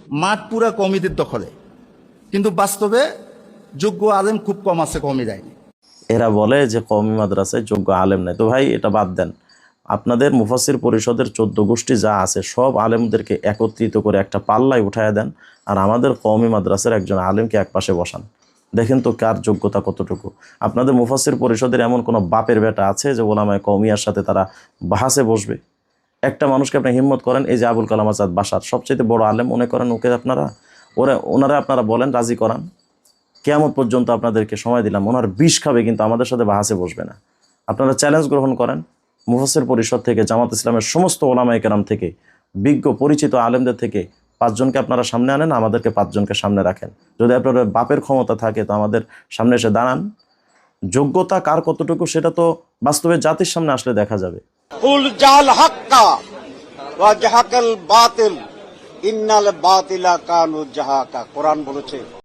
মাঠ পুরা কমিটির দখলে, কিন্তু বাস্তবে যোগ্য আলেম খুব কম আছে, কমই দেয়নি। এরা বলে যে কওমি মাদ্রাসায় যোগ্য আলেম নাই। তো ভাই এটা বাদ দেন, আপনাদের মুফাসসির পরিষদের 14 গোষ্ঠী যা আছে সব আলেমদেরকে একত্রিত করে একটা পাল্লায় উঠায় দেন, আর আমাদের কওমি মাদ্রাসার একজন আলেমকে একপাশে বসান, দেখেন তো কার যোগ্যতা কতটুকু। আপনাদের মুফাসসির পরিষদের এমন কোনো বাপের বেটা আছে যে ওলামায়ে কওমিয়ার সাথে তারা বাহাসে বসবে? একটা মানুষকে আপনি হিম্মত করেন, এই যে আবুল কালাম আজাদ বাশার সবচেয়ে বড় আলেম মনে করেন ওকে, ওনারা আপনারা বলেন রাজি করান, কিয়ামত পর্যন্ত আপনাদেরকে সময় দিলাম, ওনার বিষ খাবে কিন্তু আমাদের সাথে বাহাসে বসবে না। আপনারা চ্যালেঞ্জ গ্রহণ করেন, মুফাসসির পরিষদ থেকে, জামাত ইসলামের সমস্ত ওলামায়ে কেরাম থেকে, বিজ্ঞ পরিচিত আলেমদের থেকে 5 জনকে আপনারা সামনে আনেন, আমাদেরকে 5 জনকে সামনে রাখেন। যদি আপনাদের বাপের ক্ষমতা থাকে তো আমাদের সামনে এসে দাঁড়ান। যোগ্যতা কার কতটুকু সেটা তো বাস্তবে জাতির সামনে আসলে দেখা যাবে। কুল জাল হাক্কা ওয়া জাহাকাল বাতিল ইন্নাল বাতিলা কানু জাহাকা, কোরআন বলেছে।